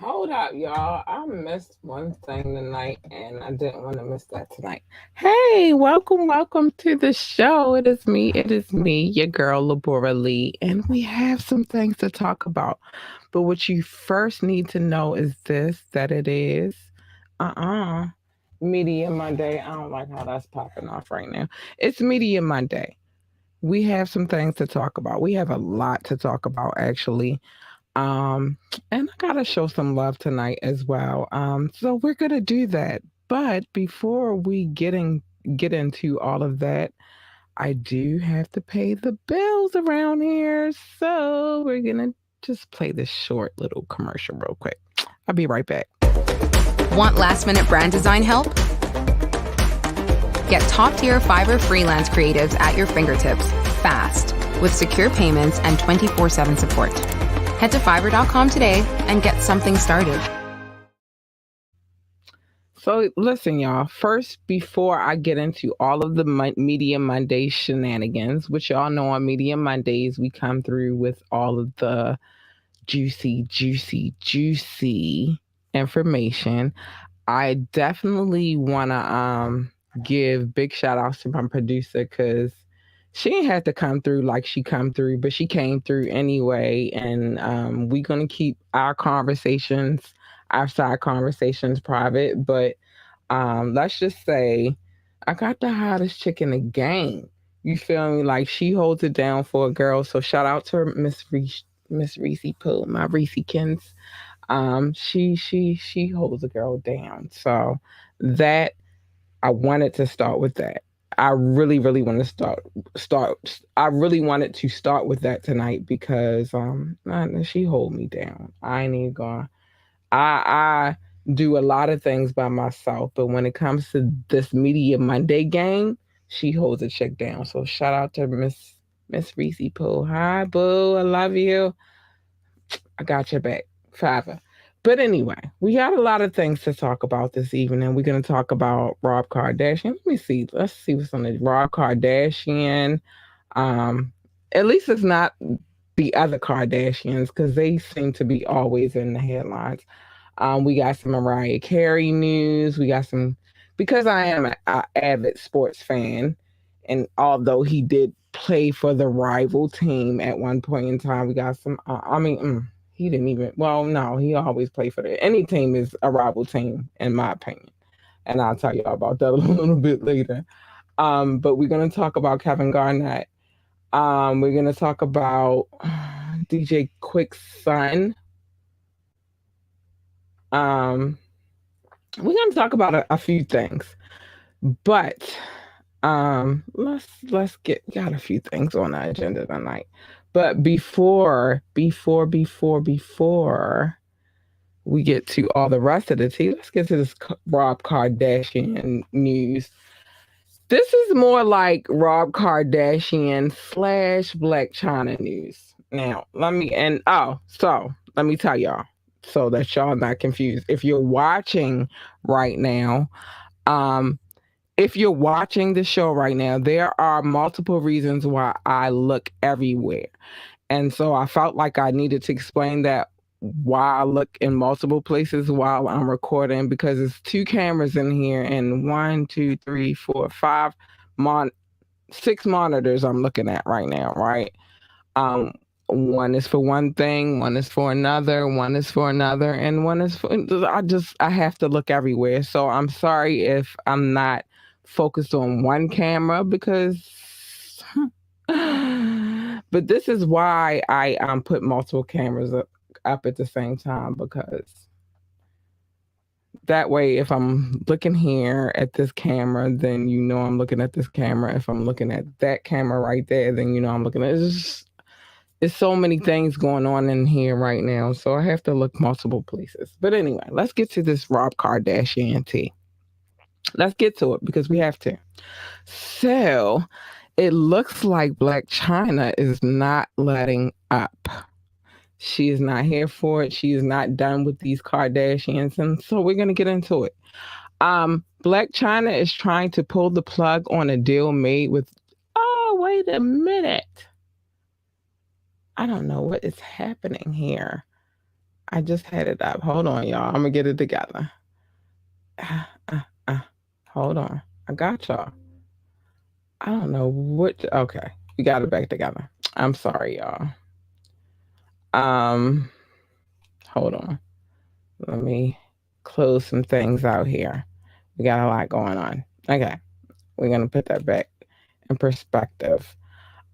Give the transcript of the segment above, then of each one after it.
Hold up, y'all. I missed one thing tonight and I didn't want to miss that tonight. Hey, welcome to the show. It is me, your girl, Labora Lee, and we have some things to talk about. But what you first need to know is this that it is uh-uh Media Monday. I don't like how that's popping off right now. It's Media Monday. We have some things to talk about. We have a lot to talk about actually. Um, and I gotta show some love tonight as well. So we're gonna do that. But before we get into all of that, I do have to pay the bills around here. So we're gonna just play this short little commercial real quick. I'll be right back. Want last minute brand design help? Get top tier Fiverr freelance creatives at your fingertips fast with secure payments and 24/7 support. Head to fiverr.com today and get something started. So listen, y'all. First, before I get into all of the Media Monday shenanigans, which y'all know on Media Mondays we come through with all of the juicy information. I definitely wanna give big shout outs to my producer because she ain't had to come through like she come through, but she came through anyway. And we gonna keep our side conversations private. But let's just say I got the hottest chick in the game. You feel me? Like she holds it down for a girl. So shout out to Miss Reese Pooh, my Reesekins. She holds a girl down. So that I wanted to start with that. I really want to start. I really wanted to start with that tonight because she hold me down. I ain't even going. I do a lot of things by myself, but when it comes to this Media Monday game, she holds a chick down. So shout out to Miss Reese Pooh. Hi boo, I love you. I got your back. Forever. But anyway, we got a lot of things to talk about this evening. We're going to talk about Rob Kardashian. Let me see. Let's see what's on the Rob Kardashian. Um, at least it's not the other Kardashians because they seem to be always in the headlines. We got some Mariah Carey news. We got some because I am an avid sports fan, and although he did play for the rival team at one point in time, we got some. He didn't even. Well, no, he always played for the. Any team is a rival team, in my opinion, and I'll tell y'all about that a little bit later. But we're gonna talk about Kevin Garnett. We're gonna talk about DJ Quick's son. Um, we're going to talk about a few things, but let's get got a few things on the agenda tonight. But before we get to all the rest of the tea, let's get to this Rob Kardashian news. This is more like Rob Kardashian slash Black China news. Now, let me tell y'all so that y'all not confused. If you're watching right now, um, if you're watching the show right now, there are multiple reasons why I look everywhere. And so I felt like I needed to explain that why I look in multiple places while I'm recording because it's two cameras in here and one, two, three, four, five, mon- six monitors I'm looking at right now, right? Um, one is for one thing, one is for another, one is for another, and one is for. I have to look everywhere. So I'm sorry if I'm not focused on one camera because. But this is why I put multiple cameras up at the same time because that way if I'm looking here at this camera then you know I'm looking at this camera. If I'm looking at that camera right there then you know I'm looking at it's so many things going on in here right now, so I have to look multiple places. But anyway, let's get to this Rob Kardashian tea. Let's get to it because we have to. So it looks like Black China is not letting up. She is not here for it. She is not done with these Kardashians. And so we're going to get into it. Black China is trying to pull the plug on a deal made with, oh, wait a minute. I don't know what is happening here. I just had it up. Hold on, y'all. I'm gonna get it together. Uh, uh, hold on. I got y'all. I don't know what. Okay, we got it back together. I'm sorry, y'all. Um, hold on. Let me close some things out here. We got a lot going on. Okay, we're gonna put that back in perspective.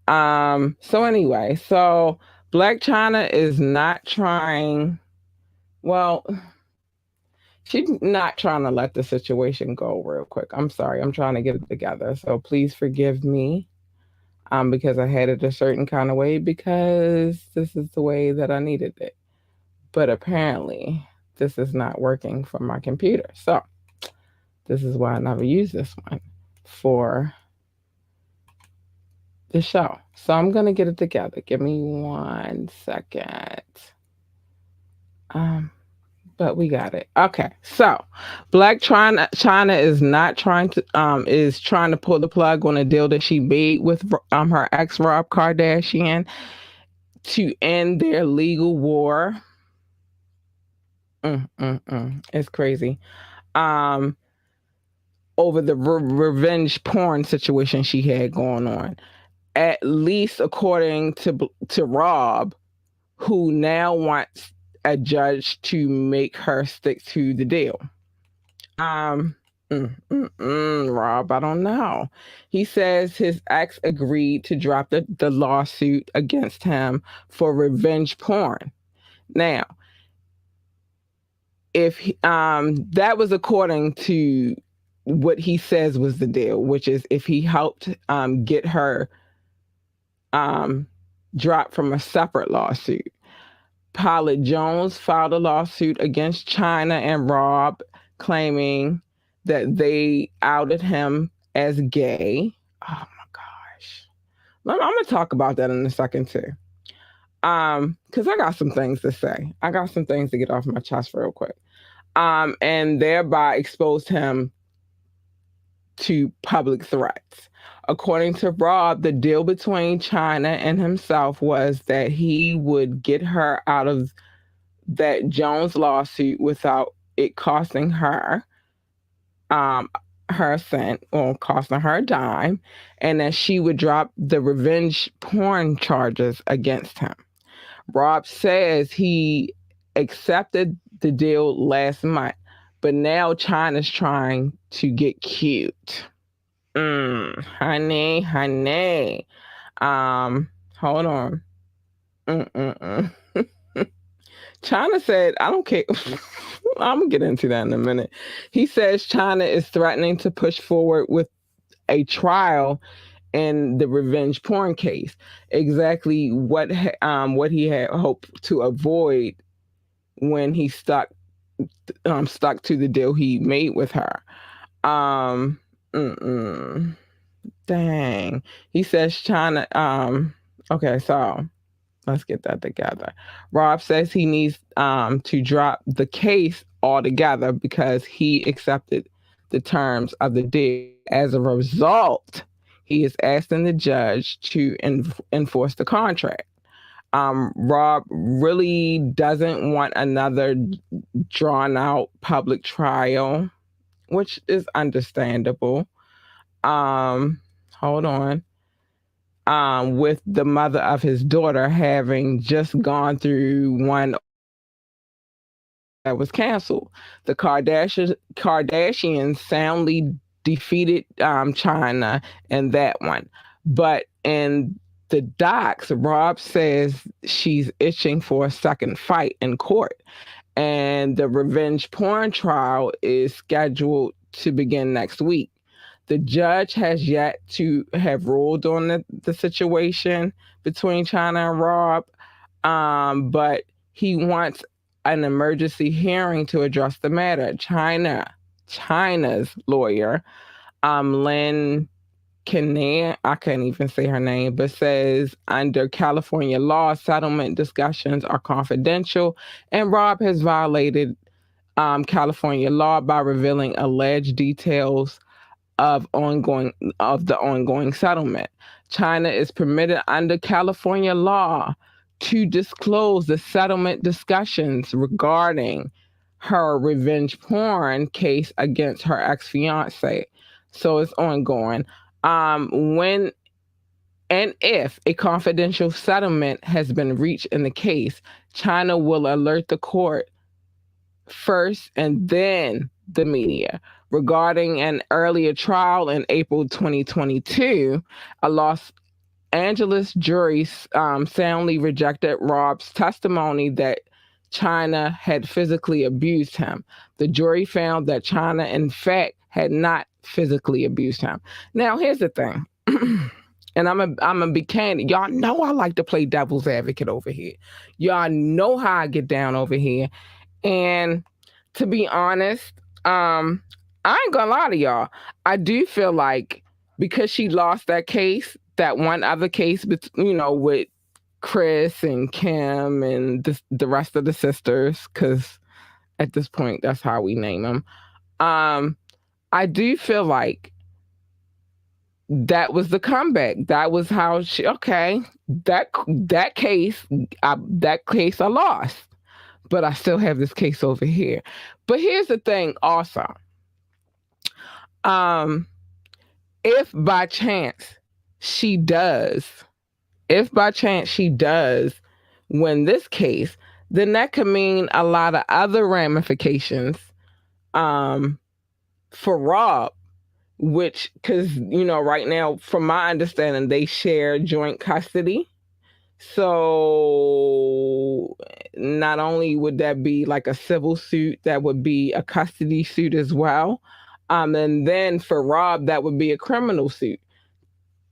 So anyway, so Black China is not trying. Well, she's not trying to let the situation go real quick. I'm sorry. I'm trying to get it together. So please forgive me. Because I had it a certain kind of way because this is the way that I needed it. But apparently, this is not working for my computer. So this is why I never use this one for the show. So I'm gonna get it together. Give me 1 second. But we got it. Okay. So Black China is not trying to is trying to pull the plug on a deal that she made with her ex Rob Kardashian to end their legal war. It's crazy. Um, over the revenge porn situation she had going on. At least according to Rob, who now wants a judge to make her stick to the deal. Rob, I don't know. He says his ex agreed to drop the lawsuit against him for revenge porn. Now, if that was according to what he says was the deal, which is if he helped get her dropped from a separate lawsuit. Pilot Jones filed a lawsuit against China and Rob, claiming that they outed him as gay. Oh my gosh. I'm gonna talk about that in a second too. Because I got some things to say. I got some things to get off my chest real quick. And thereby exposed him to public threats. According to Rob, the deal between China and himself was that he would get her out of that Jones lawsuit without it costing her her cent or costing her a dime, and that she would drop the revenge porn charges against him. Rob says he accepted the deal last month, but now China's trying to get cute. Honey. Hold on. China said, I don't care. I'm going to get into that in a minute. He says China is threatening to push forward with a trial in the revenge porn case. Exactly what he had hoped to avoid when he stuck to the deal he made with her. Dang. He says China. Okay, so let's get that together. Rob says he needs to drop the case altogether because he accepted the terms of the deal. As a result, he is asking the judge to enforce the contract. Rob really doesn't want another drawn out public trial, which is understandable. Hold on. With the mother of his daughter having just gone through one that was canceled. The Kardashians soundly defeated China in that one. But in the docs, Rob says she's itching for a second fight in court. And the revenge porn trial is scheduled to begin next week. The judge has yet to have ruled on the situation between China and Rob, but he wants an emergency hearing to address the matter. China's lawyer, Lynn Kinane, I can't even say her name, but says under California law, settlement discussions are confidential, and Rob has violated California law by revealing alleged details of the ongoing settlement. China is permitted under California law to disclose the settlement discussions regarding her revenge porn case against her ex-fiance. So it's ongoing. When and if a confidential settlement has been reached in the case, China will alert the court first and then the media. Regarding an earlier trial in April 2022, a Los Angeles jury soundly rejected Rob's testimony that China had physically abused him. The jury found that China, in fact, had not physically abused him. Now, here's the thing. And I'm a be candid. Y'all know I like to play devil's advocate over here. Y'all know how I get down over here. And to be honest, I ain't gonna lie to y'all. I do feel like because she lost that case, that one other case, with Chris and Kim and the rest of the sisters, because at this point, that's how we name them. I do feel like that was the comeback. That was how that case I lost, but I still have this case over here. But here's the thing also. If by chance she does win this case, then that could mean a lot of other ramifications for Rob, which, because, right now, from my understanding, they share joint custody. So not only would that be like a civil suit, that would be a custody suit as well. And then for Rob, that would be a criminal suit.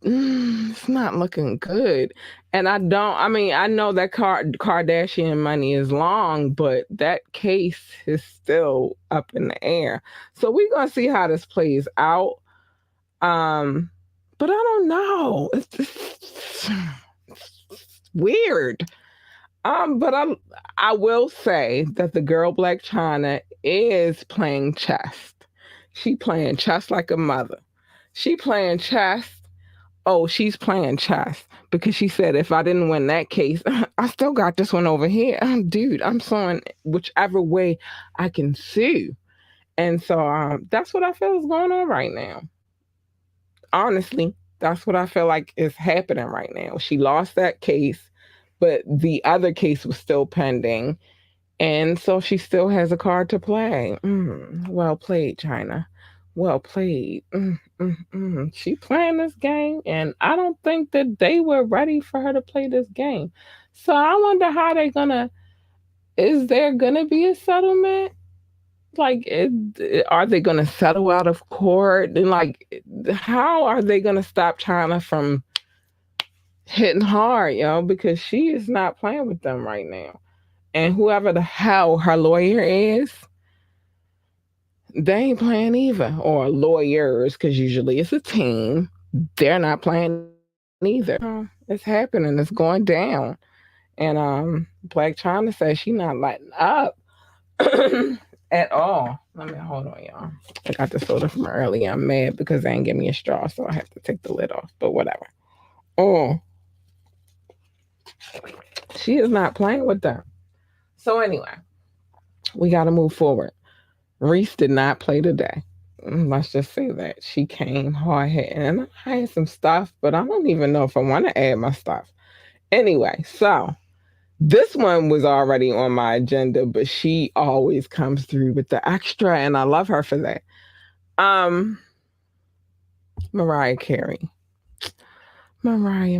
It's not looking good. And I know that Kardashian money is long, but that case is still up in the air. So we're going to see how this plays out. But I don't know. It's weird. But I will say that the girl Blac Chyna is playing chess. She playing chess like a mother. She playing chess. Oh, she's playing chess because she said, if I didn't win that case, I still got this one over here. Dude, I'm suing whichever way I can sue. And so that's what I feel is going on right now. Honestly, that's what I feel like is happening right now. She lost that case, but the other case was still pending. And so she still has a card to play. Well played, Chyna. Well played. She playing this game, and I don't think that they were ready for her to play this game. So I wonder how is there gonna be a settlement? Like, are they gonna settle out of court? And how are they gonna stop Chyna from hitting hard, because she is not playing with them right now. And whoever the hell her lawyer is, they ain't playing either. Or lawyers, because usually it's a team. They're not playing either. It's happening. It's going down. And Blac Chyna says she's not letting up at all. Let me hold on, y'all. I got the soda from earlier. I'm mad because they ain't give me a straw, so I have to take the lid off. But whatever. Oh, she is not playing with them. So anyway, we got to move forward. Reese did not play today. Let's just say that. She came hard hitting. And I had some stuff, but I don't even know if I want to add my stuff. Anyway, so this one was already on my agenda, but she always comes through with the extra, and I love her for that. Mariah Carey. Mariah.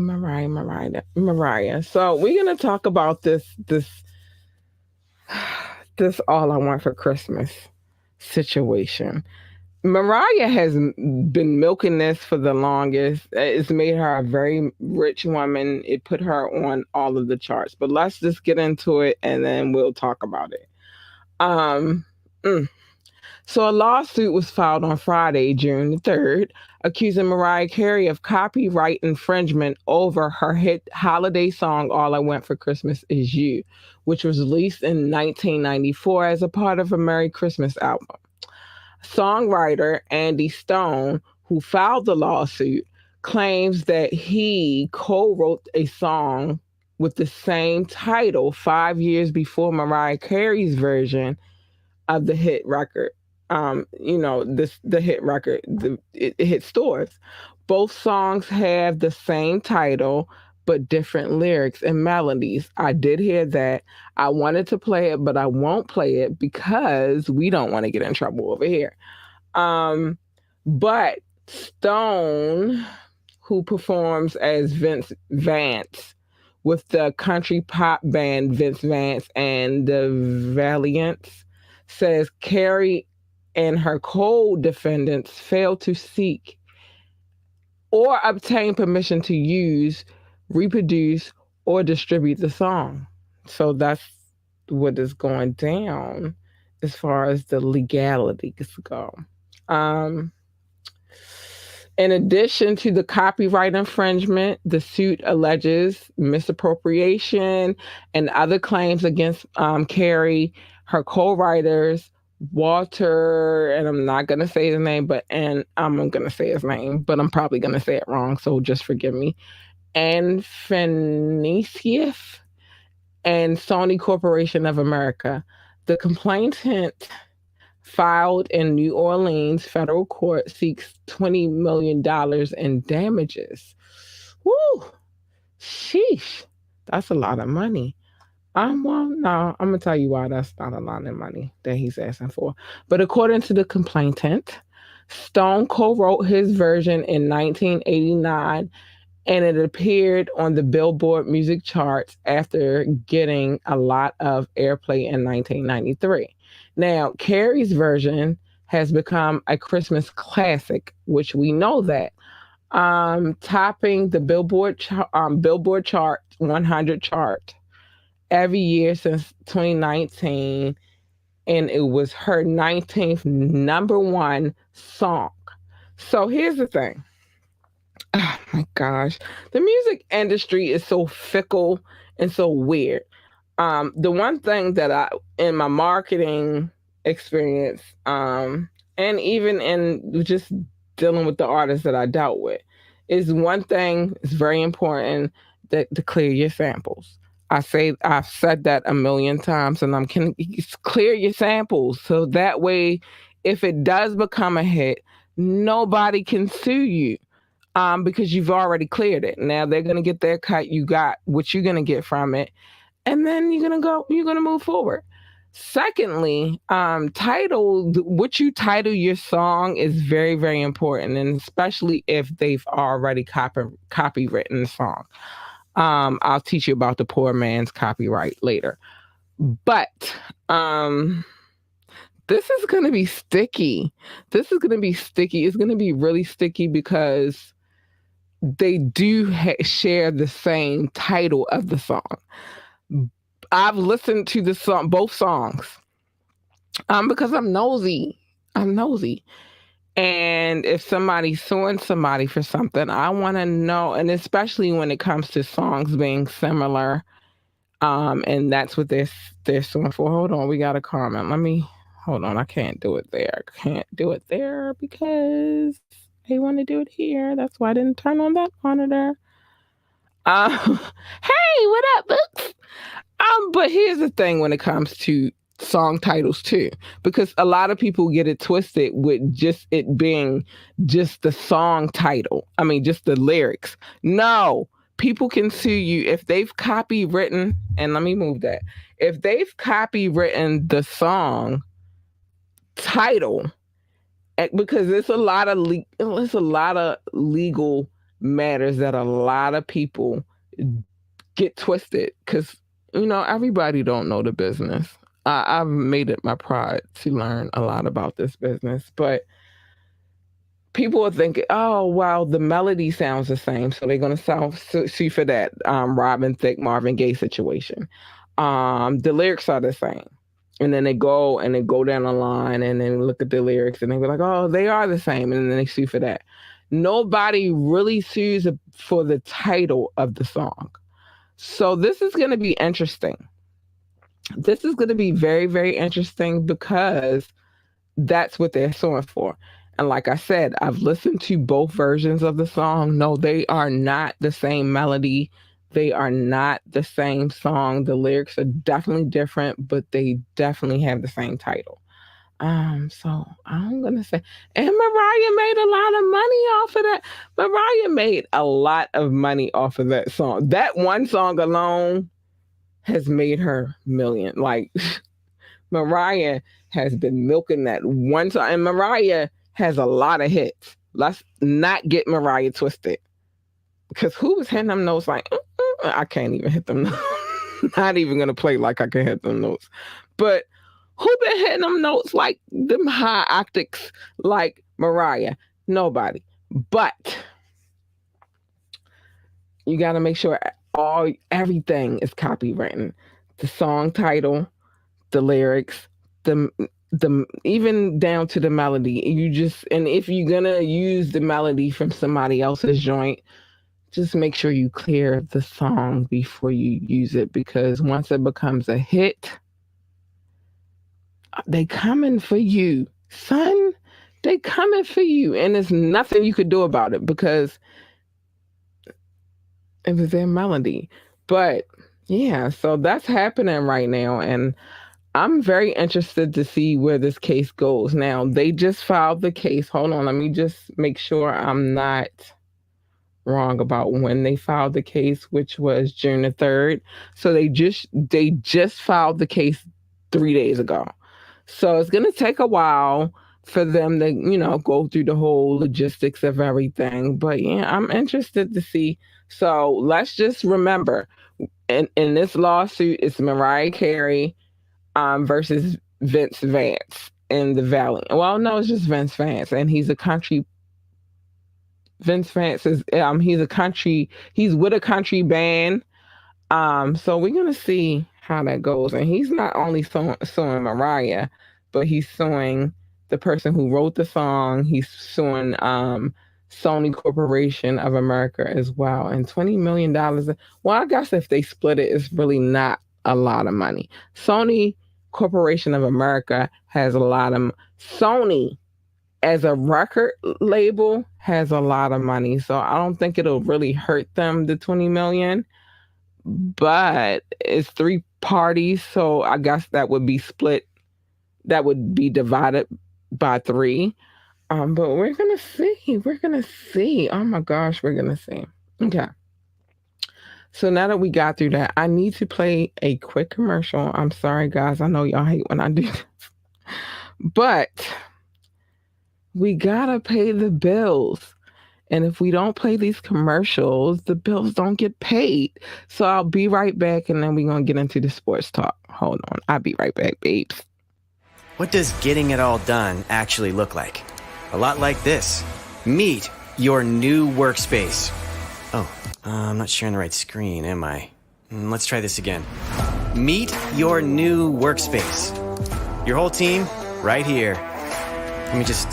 So we're going to talk about this All I Want for Christmas situation. Mariah has been milking this for the longest. It's made her a very rich woman. It put her on all of the charts. But let's just get into it, and then we'll talk about it. So a lawsuit was filed on Friday, June the 3rd, accusing Mariah Carey of copyright infringement over her hit holiday song, All I Want for Christmas Is You, which was released in 1994 as a part of a Merry Christmas album. Songwriter Andy Stone, who filed the lawsuit, claims that he co-wrote a song with the same title 5 years before Mariah Carey's version of the hit record. The hit record, it hit stores. Both songs have the same title, but different lyrics and melodies. I did hear that. I wanted to play it, but I won't play it because we don't want to get in trouble over here. But Stone, who performs as Vince Vance with the country pop band Vince Vance and the Valiants, says Carey and her co-defendants failed to seek or obtain permission to use, reproduce, or distribute the song. So that's what is going down as far as the legalities go. In addition to the copyright infringement, the suit alleges misappropriation and other claims against Carey, her co-writers, Walter, and I'm not going to say his name, I'm going to say his name, but I'm probably going to say it wrong, so just forgive me, and Phoenicius and Sony Corporation of America. The complainant filed in New Orleans federal court seeks $20 million in damages. Woo! Sheesh. That's a lot of money. Well, no, I'm going to tell you why that's not a lot of money that he's asking for. But according to the complainant, Stone co-wrote his version in 1989, and it appeared on the Billboard music charts after getting a lot of airplay in 1993. Now, Carey's version has become a Christmas classic, which we know that, topping the Billboard Chart 100 chart every year since 2019, and it was her 19th number one song. So here's the thing. Oh my gosh. The music industry is so fickle and so weird. The one thing that in my marketing experience, and even in just dealing with the artists that I dealt with, is one thing is very important, that to clear your samples. I've said that a million times, and can clear your samples so that way, if it does become a hit, nobody can sue you. Because you've already cleared it. Now they're gonna get their cut. You got what you're gonna get from it, and then you're gonna move forward. Secondly, what you title your song is very, very important, and especially if they've already copywritten the song. I'll teach you about the poor man's copyright later. But this is going to be sticky. It's going to be really sticky because they do share the same title of the song. I've listened to both songs, because I'm nosy. And if somebody's suing somebody for something, I want to know, and especially when it comes to songs being similar, and that's what they're suing for. Hold on, we got a comment. Hold on, I can't do it there. Because they want to do it here. That's why I didn't turn on that monitor. Hey, what up, books? But here's the thing when it comes to song titles too, because a lot of people get it twisted with just it being just the song title. I mean, just the lyrics. No, people can sue you if they've copywritten, and let me move that. If they've copywritten the song title, because it's a lot of legal matters that a lot of people get twisted, because everybody don't know the business. I've made it my pride to learn a lot about this business, but people are thinking, oh wow, the melody sounds the same, so they're gonna sue for that. Robin Thicke, Marvin Gaye situation. The lyrics are the same. And then they go down the line and then look at the lyrics and they be like, oh, they are the same. And then they sue for that. Nobody really sues for the title of the song. So this is going to be interesting. This is going to be very, very interesting because that's what they're suing for. And like I said, I've listened to both versions of the song. No, they are not the same melody. They are not the same song. The lyrics are definitely different, but they definitely have the same title. So I'm gonna say, and Mariah made a lot of money off of that. Mariah made a lot of money off of that song. That one song alone has made her million. Like Mariah has been milking that one song, and Mariah has a lot of hits. Let's not get Mariah twisted. Because who was hitting them notes like, I can't even hit them notes. Not even gonna play like I can hit them notes. But who been hitting them notes like them high octaves like Mariah? Nobody. But you gotta make sure everything is copywritten. The song title, the lyrics, the even down to the melody. And if you're gonna use the melody from somebody else's joint, just make sure you clear the song before you use it, because once it becomes a hit, they coming for you, son. They coming for you, and there's nothing you could do about it because it was their melody. But yeah, so that's happening right now, and I'm very interested to see where this case goes. Now, they just filed the case. Hold on, let me just make sure I'm not wrong about when they filed the case, which was June the 3rd. So they just filed the case 3 days ago. So it's going to take a while for them to, go through the whole logistics of everything. But yeah, I'm interested to see. So let's just remember, in this lawsuit, it's Mariah Carey versus Vince Vance in the Valley. Well, no, it's just Vince Vance, and he's a country. Vince Vance is he's with a country band. So we're gonna see how that goes. And he's not only suing Mariah, but he's suing the person who wrote the song. He's suing Sony Corporation of America as well. And $20 million. Well, I guess if they split it, it's really not a lot of money. Sony Corporation of America has a lot of Sony as a record label has a lot of money, so I don't think it'll really hurt them, the 20 million. But it's 3 parties, so I guess that would be split. That would be divided by 3. But we're gonna see. We're gonna see. Oh my gosh, we're gonna see. Okay. So now that we got through that, I need to play a quick commercial. I'm sorry, guys. I know y'all hate when I do this, but we gotta pay the bills. And if we don't play these commercials, the bills don't get paid. So I'll be right back, and then we're going to get into the sports talk. Hold on. I'll be right back, babes. What does getting it all done actually look like? A lot like this. Meet your new workspace. Oh, I'm not sharing the right screen, am I? Let's try this again. Meet your new workspace. Your whole team right here. Let me just,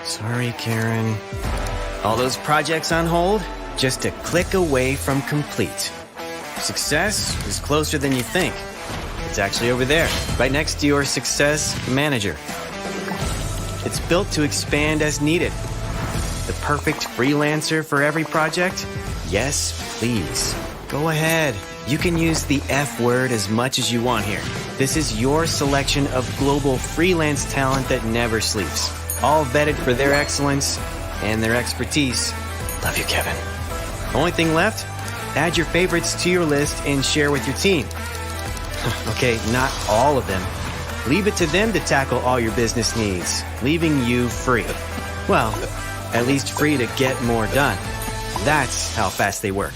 sorry, Karen. All those projects on hold, just a click away from complete. Success is closer than you think. It's actually over there, right next to your Success Manager. It's built to expand as needed. The perfect freelancer for every project? Yes, please. Go ahead. You can use the F word as much as you want here. This is your selection of global freelance talent that never sleeps. All vetted for their excellence and their expertise. Love you, Kevin. Only thing left? Add your favorites to your list and share with your team. Okay, not all of them. Leave it to them to tackle all your business needs, leaving you free. Well, at least free to get more done. That's how fast they work.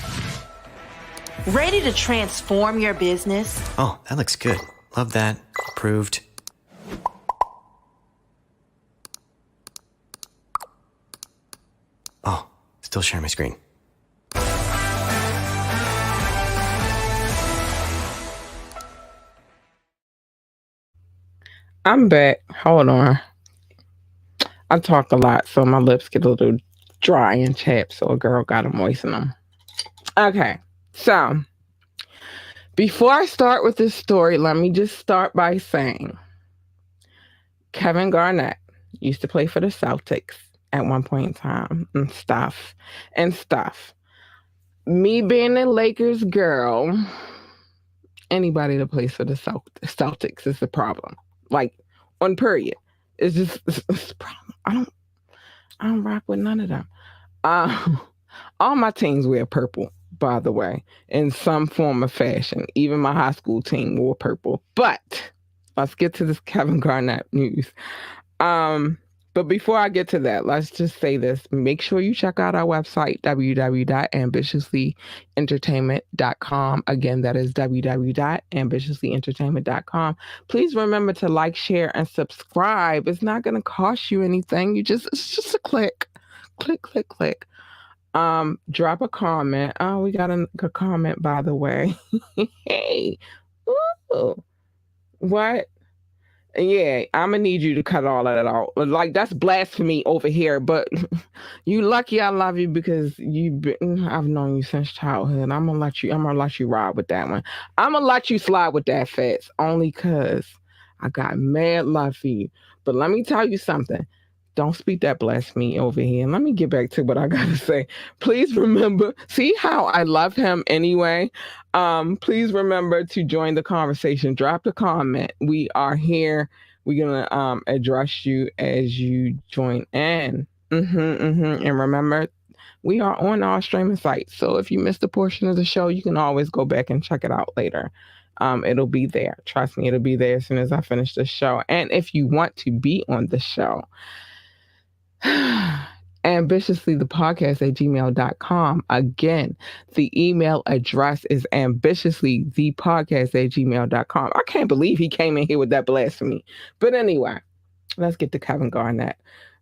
Ready to transform your business? Oh, that looks good. Love that. Approved. Oh, still sharing my screen. I'm back. Hold on. I talk a lot, so my lips get a little dry and chapped, so a girl got to moisten them. Okay, so before I start with this story, let me just start by saying Kevin Garnett used to play for the Celtics at one point in time and stuff. Me being a Lakers girl, anybody that plays for the Celtics is the problem. Like, on period. It's just it's a problem. I don't rock with none of them. All my teams wear purple, by the way, in some form of fashion. Even my high school team wore purple. But let's get to this Kevin Garnett news. But before I get to that, let's just say this. Make sure you check out our website, www.ambitiouslyentertainment.com. Again, that is www.ambitiouslyentertainment.com. Please remember to like, share, and subscribe. It's not going to cost you anything. It's just a click. Click. Drop a comment. Oh, we got a comment, by the way. Hey. Ooh. What? Yeah, I'm gonna need you to cut all of that out. Like, that's blasphemy over here. But you lucky I love you because I've known you since childhood. I'm gonna let you ride with that one. I'm gonna let you slide with that, Fats, only cause I got mad love for you. But let me tell you something. Don't speak that blasphemy over here. And let me get back to what I gotta say. Please remember, see how I love him anyway? Please remember to join the conversation. Drop a comment. We are here. We're gonna address you as you join in. And remember, we are on our streaming sites. So if you missed a portion of the show, you can always go back and check it out later. It'll be there. Trust me, it'll be there as soon as I finish the show. And if you want to be on the show, ambitiouslythepodcast@gmail.com. Again, the email address is ambitiouslythepodcast@gmail.com. I can't believe he came in here with that blasphemy. But anyway, let's get to Kevin Garnett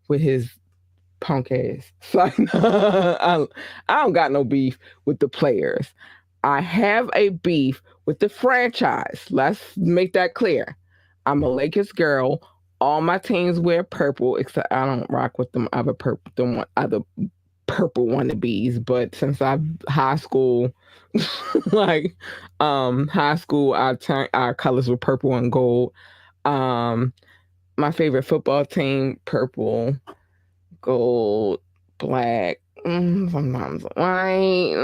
with his punk ass. So, I don't got no beef with the players. I have a beef with the franchise. Let's make that clear. I'm a Lakers girl. All my teams wear purple, except I don't rock with them other purple wannabes. But since high school, our colors were purple and gold. My favorite football team, purple, gold, black, sometimes white,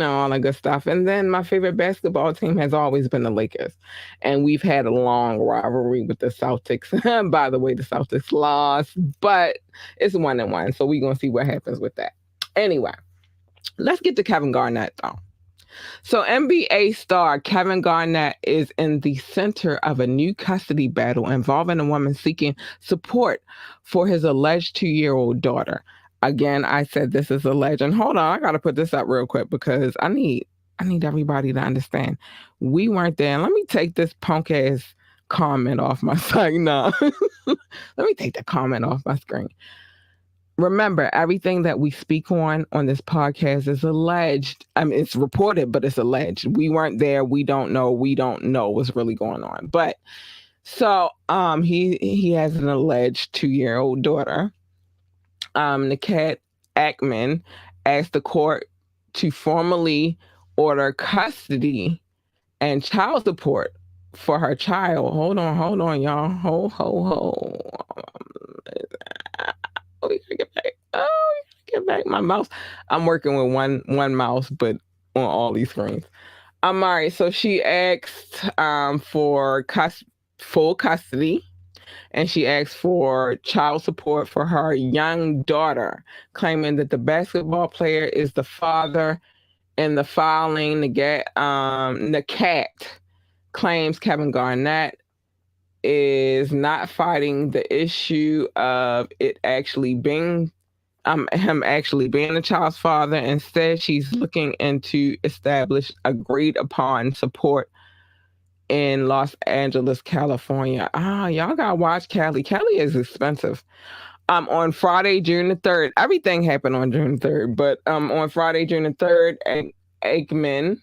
all that good stuff. And then my favorite basketball team has always been the Lakers. And we've had a long rivalry with the Celtics. By the way, the Celtics lost, but it's 1-1. So we're going to see what happens with that. Anyway, let's get to Kevin Garnett, though. So NBA star Kevin Garnett is in the center of a new custody battle involving a woman seeking support for his alleged 2-year-old daughter. Again, I said this is alleged. And hold on, I got to put this up real quick because I need everybody to understand. We weren't there. Let me take this punk ass comment off my site now. Let me take the comment off my screen. Remember, everything that we speak on this podcast is alleged. I mean, it's reported, but it's alleged. We weren't there. We don't know what's really going on. But so he has an alleged 2-year-old daughter. Nakat Ackman asked the court to formally order custody and child support for her child. Hold on, y'all. Ho. We gotta get back. Get back. My mouse. I'm working with one mouse, but on all these screens. All right. So she asked for full custody. And she asked for child support for her young daughter, claiming that the basketball player is the father. In the filing, Nakat claims Kevin Garnett is not fighting the issue of it actually being him actually being the child's father. Instead, she's looking into establish agreed upon support in Los Angeles, California. Y'all gotta watch Cali. Cali is expensive. On Friday, June the 3rd, everything happened on June 3rd, but on Friday, June the 3rd, Aikman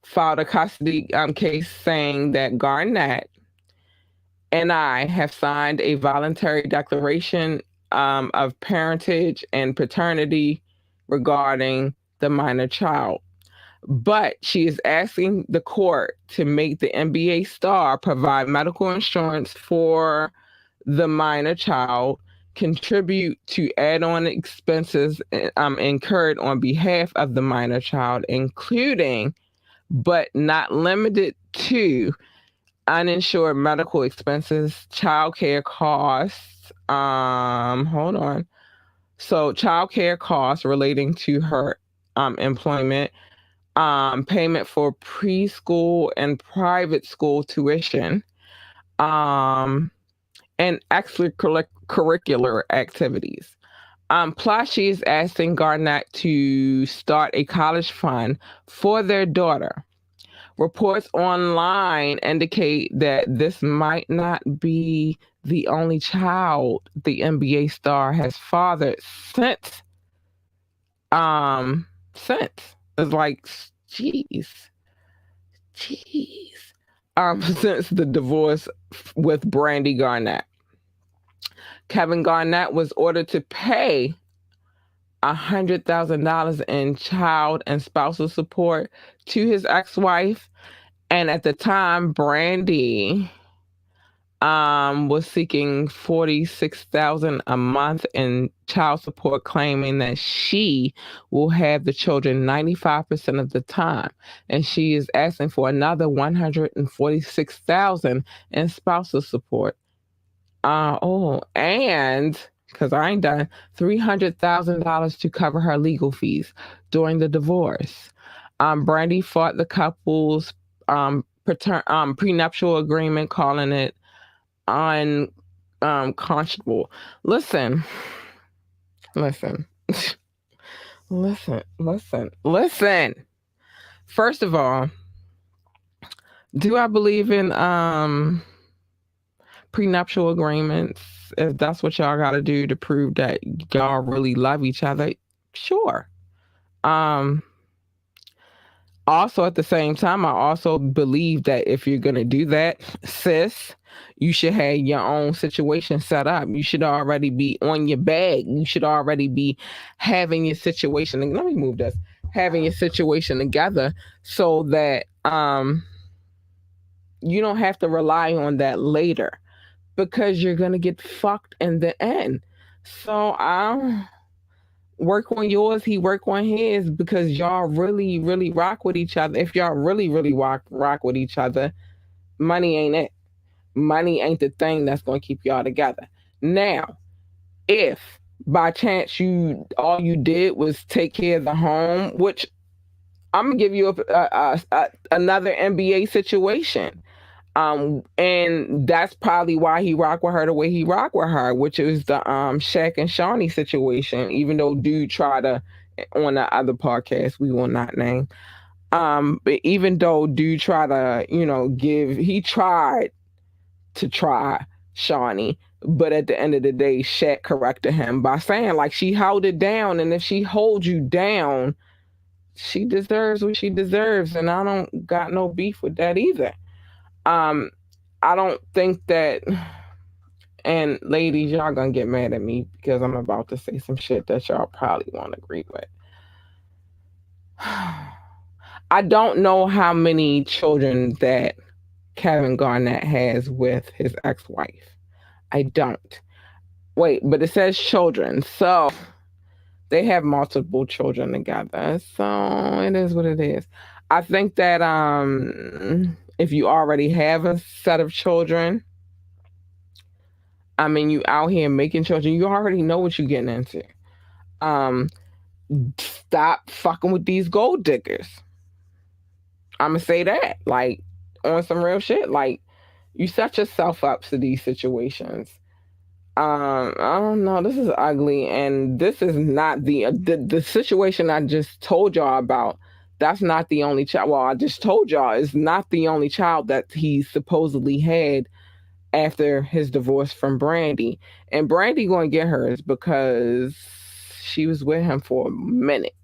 filed a custody case saying that Garnett and I have signed a voluntary declaration of parentage and paternity regarding the minor child. But she is asking the court to make the NBA star provide medical insurance for the minor child contribute to add-on expenses incurred on behalf of the minor child, including but not limited to uninsured medical expenses, childcare costs. Hold on. So childcare costs relating to her employment, payment for preschool and private school tuition, and extracurricular activities. Plus, she is asking Garnett to start a college fund for their daughter. Reports online indicate that this might not be the only child the NBA star has fathered since. It's like, jeez. Since the divorce with Brandi Garnett. Kevin Garnett was ordered to pay $100,000 in child and spousal support to his ex-wife. And at the time, Brandi was seeking $46,000 a month in child support, claiming that she will have the children 95% of the time. And she is asking for another $146,000 in spousal support. And because I ain't done, $300,000 to cover her legal fees during the divorce. Brandi fought the couple's prenuptial agreement, calling it unconscionable. Listen. First of all, do I believe in prenuptial agreements? If that's what y'all got to do to prove that y'all really love each other, sure. Also, at the same time, I also believe that if you're going to do that, sis, you should have your own situation set up. You should already be on your bag. You should already be having your situation. Let me move this. Having your situation together so that you don't have to rely on that later, because you're going to get fucked in the end. So work on yours, he work on his, because y'all really, really rock with each other. If y'all really, really rock with each other, money ain't it. Money ain't the thing that's going to keep y'all together. Now, if by chance all you did was take care of the home, which I'm going to give you another NBA situation. And that's probably why he rocked with her the way he rocked with her, which is the Shaq and Shawnee situation, even though dude tried to, on the other podcast we will not name, but even though dude tried to, he tried to try Shawnee, but at the end of the day, Shaq corrected him by saying, like, she held it down, and if she holds you down, she deserves what she deserves, and I don't got no beef with that either. I don't think that, and ladies, y'all gonna get mad at me because I'm about to say some shit that y'all probably won't agree with. I don't know how many children that Kevin Garnett has with his ex-wife. I don't. Wait, but it says children, so they have multiple children together. So it is what it is. I think that if you already have a set of children, I mean, you out here making children, you already know what you're getting into. Stop fucking with these gold diggers. I'm gonna say that, like, on some real shit. Like, you set yourself up to these situations. I don't know. This is ugly, and this is not the situation I just told y'all about. That's not the only child. Well, I just told y'all it's not the only child that he supposedly had after his divorce from Brandi. And Brandi going to get hers because she was with him for a minute.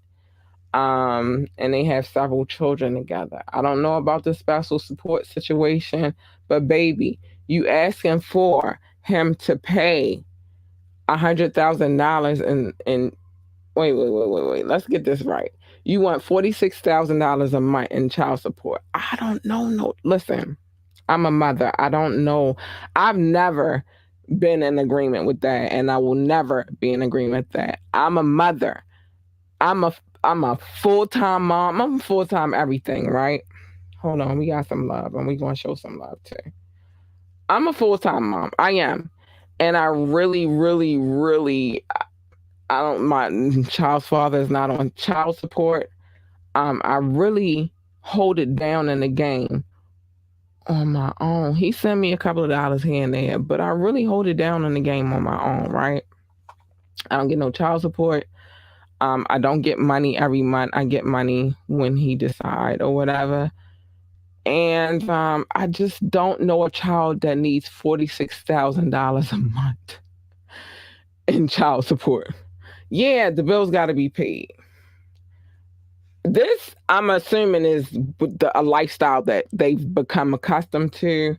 And they have several children together. I don't know about the spousal support situation, but baby, you asking for him to pay $100,000 in wait. Let's get this right. You want $46,000 a month in child support. I don't know. No, listen, I'm a mother. I don't know. I've never been in agreement with that, and I will never be in agreement with that. I'm a mother. I'm a full-time mom. I'm a full-time everything, right? Hold on, we got some love, and we gonna show some love too. I'm a full-time mom. I am. And I really, really, really, I don't, my child's father is not on child support. I really hold it down in the game on my own. He sent me a couple of dollars here and there, but I really hold it down in the game on my own, right? I don't get no child support. I don't get money every month. I get money when he decide or whatever. And I just don't know a child that needs $46,000 a month in child support. Yeah, the bills got to be paid. This, I'm assuming, is a lifestyle that they've become accustomed to.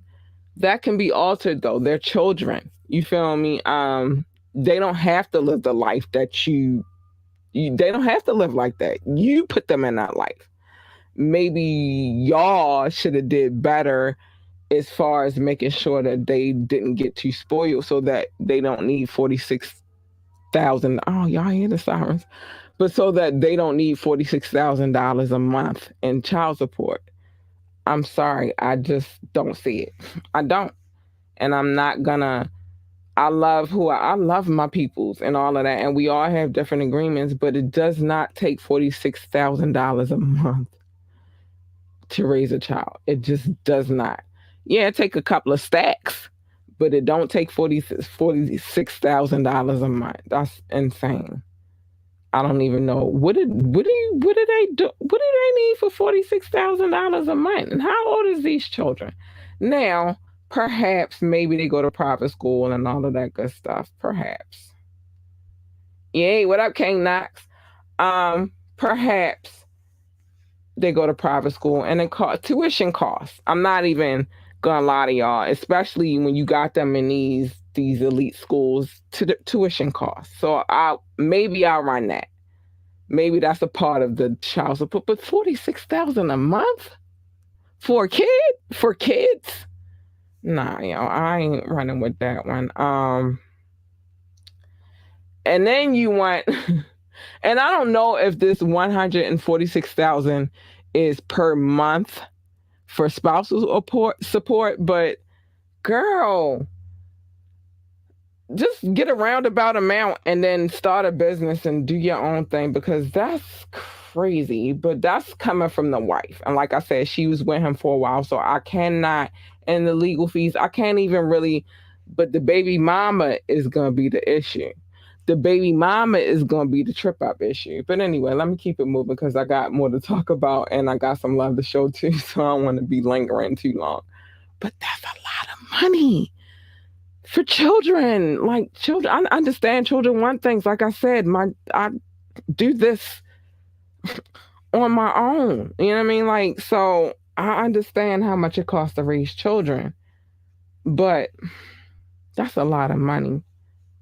That can be altered, though. They're children. You feel me? They don't have to live the life that they don't have to live like that. You put them in that life. Maybe y'all should have did better as far as making sure that they didn't get too spoiled so that they don't need 46,000. Oh, y'all hear the sirens? But so that they don't need $46,000 a month in child support. I'm sorry, I just don't see it. I don't. And I'm not gonna. I love my peoples and all of that, and we all have different agreements, but it does not take $46,000 a month to raise a child. It just does not. Yeah, it take a couple of stacks, but it don't take $46,000 a month. That's insane. I don't even know what do they do? What do they need for $46,000 a month? And how old is these children? Now, perhaps maybe they go to private school and all of that good stuff. Perhaps. Yay, what up, King Knox? Perhaps they go to private school and it tuition costs. I'm not even gonna lie to y'all, especially when you got them in these elite schools, to the tuition costs. So I'll run that. Maybe that's a part of the child support, but $46,000 a month for a kid? For kids? Nah, I ain't running with that one. And then you want, and I don't know if this $146,000 is per month for spousal support, but girl, just get a roundabout amount and then start a business and do your own thing, because that's crazy. But that's coming from the wife. And like I said, she was with him for a while, so I cannot, and the legal fees, I can't even really, but the baby mama is going to be the issue. The baby mama is going to be the trip up issue. But anyway, let me keep it moving because I got more to talk about and I got some love to show too, so I don't want to be lingering too long. But that's a lot of money for children. Like, children, I understand children want things. Like I said, I do this on my own. You know what I mean? Like, so I understand how much it costs to raise children, but that's a lot of money.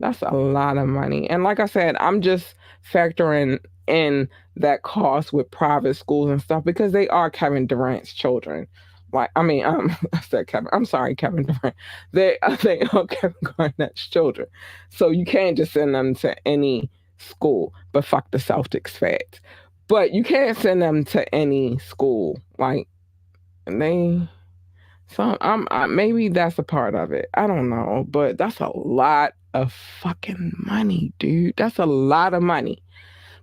That's a lot of money. And like I said, I'm just factoring in that cost with private schools and stuff because they are Kevin Durant's children. Like, I mean, I said Kevin. I'm sorry, Kevin Durant. They are Kevin Garnett's children. So you can't just send them to any school, but fuck the Celtics facts. But you can't send them to any school. Like, maybe that's a part of it. I don't know, but that's a lot of fucking money, dude. That's a lot of money.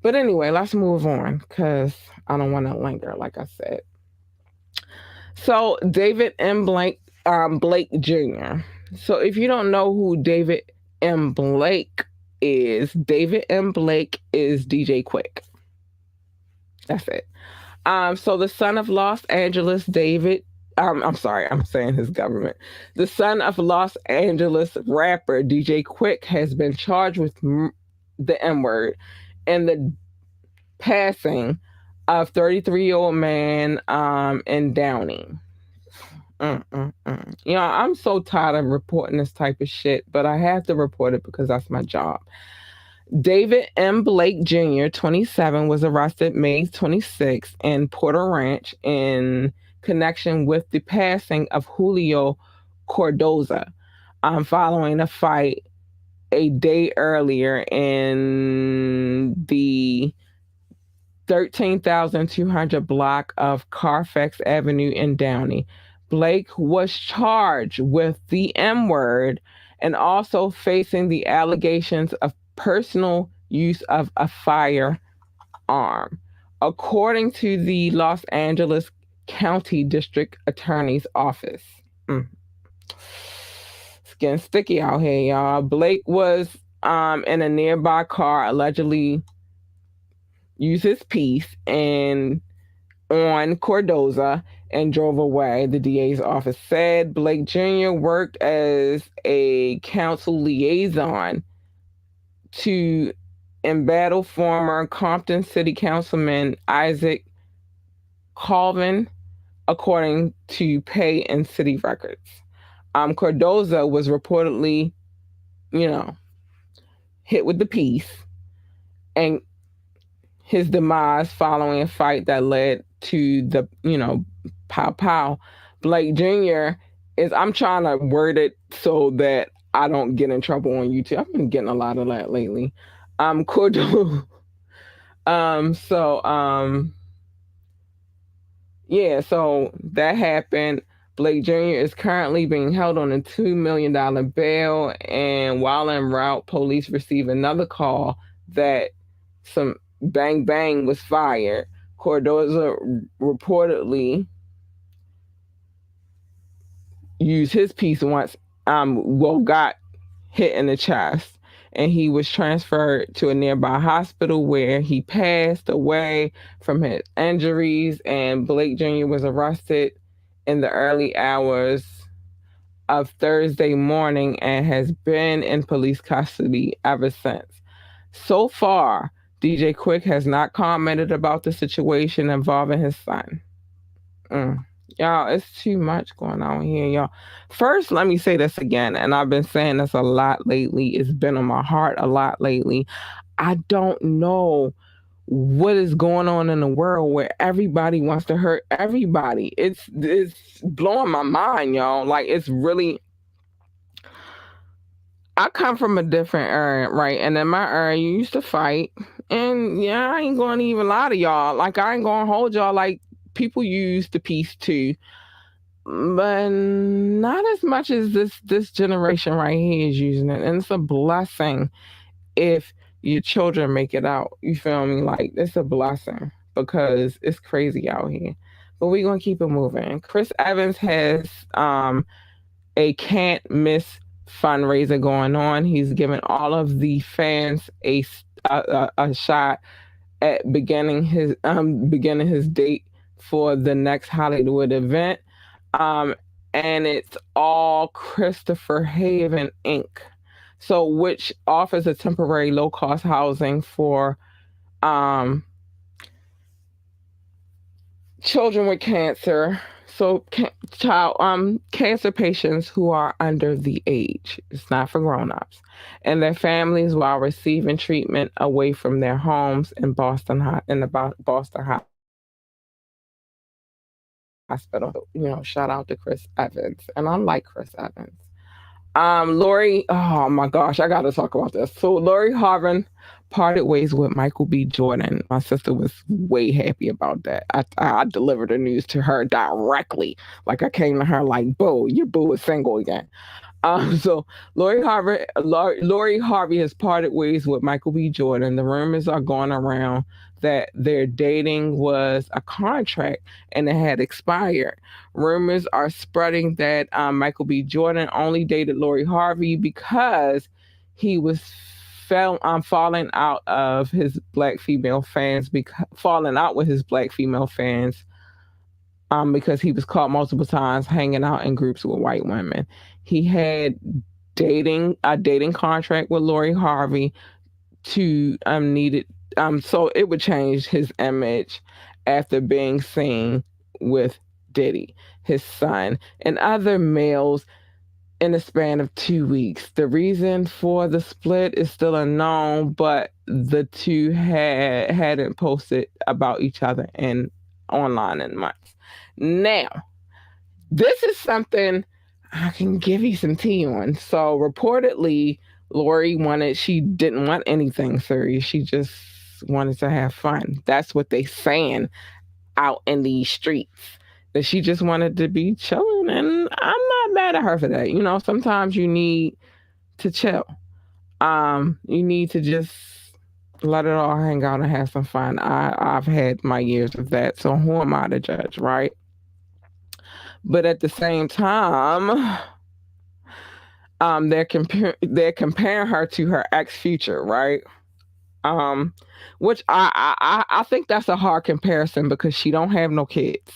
But anyway, let's move on because I don't want to linger, like I said. So David M. Blake Jr. So if you don't know who David M. Blake is DJ Quick. That's it. So the son of Los Angeles I'm sorry, I'm saying his government. The son of Los Angeles rapper DJ Quick has been charged with the N-word and the passing of 33-year-old man in Downey. I'm so tired of reporting this type of shit, but I have to report it because that's my job. David M. Blake Jr., 27, was arrested May 26 in Porter Ranch in connection with the passing of Julio Cordoza. following a fight a day earlier in the 13,200 block of Carfax Avenue in Downey. Blake was charged with the M word and also facing the allegations of personal use of a firearm. According to the Los Angeles County District Attorney's Office. It's getting sticky out here, y'all. Blake was in a nearby car, allegedly used his piece and on Cardoza and drove away, the DA's office said. Blake Jr. worked as a council liaison to embattle former Compton City Councilman Isaac Colvin, according to pay and city records. Cardoza was reportedly, hit with the piece and his demise following a fight that led to the, pow pow. Blake Jr. I'm trying to word it so that I don't get in trouble on YouTube. I've been getting a lot of that lately. Cordova. So that happened. Blake Jr. is currently being held on a $2 million bail, and while en route, police received another call that some bang bang was fired. Cardoza reportedly used his piece once, got hit in the chest, and he was transferred to a nearby hospital where he passed away from his injuries. And Blake Jr. was arrested in the early hours of Thursday morning and has been in police custody ever since. So far, DJ Quick has not commented about the situation involving his son. Y'all, it's too much going on here, y'all. First, let me say this again, and I've been saying this a lot lately. It's been on my heart a lot lately. I don't know what is going on in the world where everybody wants to hurt everybody. It's blowing my mind, y'all. Like, it's really... I come from a different area, right? And in my area, you used to fight. And yeah, I ain't going to even lie to y'all. Like, I ain't going to hold y'all. Like, people use the piece too. But not as much as this generation right here is using it. And it's a blessing if your children make it out. You feel me? Like, it's a blessing because it's crazy out here. But we're going to keep it moving. Chris Evans has a can't miss fundraiser going on. He's giving all of the fans a shot at beginning his date for the next Hollywood event. And it's all Christopher Haven Inc. So, which offers a temporary low-cost housing for children with cancer. So, cancer patients who are under the age. It's not for grown-ups. And their families while receiving treatment away from their homes in Boston Hospital. Shout out to Chris Evans. And I like Chris Evans. Lori, oh my gosh, I gotta talk about this. So Lori Harvey parted ways with Michael B. Jordan. My sister was way happy about that. I delivered the news to her directly. Like, I came to her like, boo, your boo is single again. So Lori Harvey has parted ways with Michael B. Jordan. The rumors are going around that their dating was a contract and it had expired. Rumors are spreading that Michael B. Jordan only dated Lori Harvey because he was falling out with his black female fans because he was caught multiple times hanging out in groups with white women. He had a dating contract with Lori Harvey so it would change his image after being seen with Diddy, his son, and other males in the span of 2 weeks. The reason for the split is still unknown, but the two hadn't posted about each other online in months. Now, this is something I can give you some tea on. So reportedly, she didn't want anything serious. She just wanted to have fun. That's what they saying out in these streets. That she just wanted to be chilling, and I'm not mad at her for that. Sometimes you need to chill. You need to just let it all hang out and have some fun. I've had my years of that, so who am I to judge, right? But at the same time, they're comparing her to her ex Future, right? Um, which I think that's a hard comparison because she don't have no kids.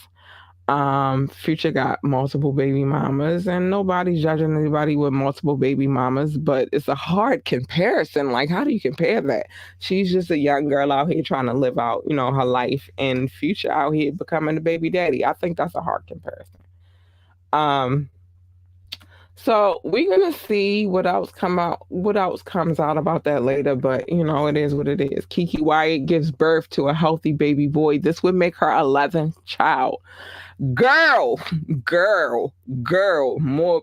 Future got multiple baby mamas, and nobody's judging anybody with multiple baby mamas, but it's a hard comparison. Like, how do you compare that? She's just a young girl out here trying to live out, her life, and Future out here becoming a baby daddy. I think that's a hard comparison. Um, so we're gonna see what else comes out about that later, but it is what it is. Kiki Wyatt gives birth to a healthy baby boy. This would make her 11th child. Girl, girl, girl, more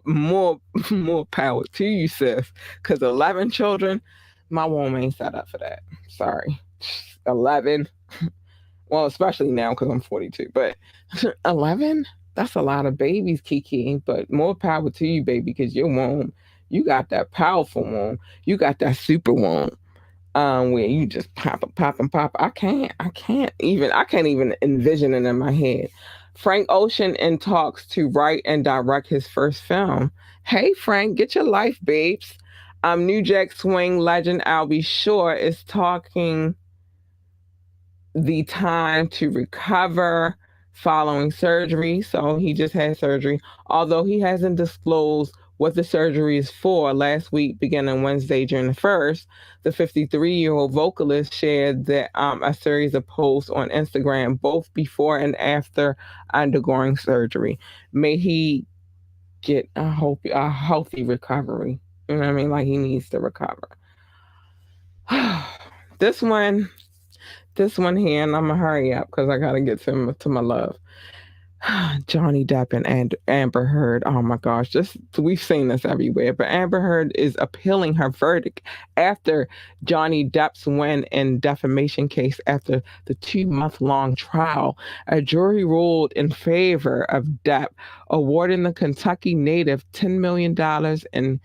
power to you, sis. Because 11 children, my womb ain't set up for that. Sorry. 11. Well, especially now because I'm 42, but 11? That's a lot of babies, Kiki. But more power to you, baby, because your womb, you got that powerful womb. You got that super womb. Where you just pop and pop and pop. I can't even envision it in my head. Frank Ocean in talks to write and direct his first film. Hey Frank, get your life, babes. New Jack Swing legend Albie Shore is talking the time to recover following surgery. So he just had surgery, although he hasn't disclosed what the surgery is for. Last week, beginning Wednesday, June the 1st, the 53-year-old vocalist shared that a series of posts on Instagram, both before and after undergoing surgery. May he get a healthy recovery. You know what I mean? Like, he needs to recover. This one here, and I'm gonna hurry up because I gotta get to my love. Johnny Depp and Amber Heard. Oh my gosh, we've seen this everywhere. But Amber Heard is appealing her verdict after Johnny Depp's win in defamation case after the 2-month-long trial. A jury ruled in favor of Depp, awarding the Kentucky native $10 million in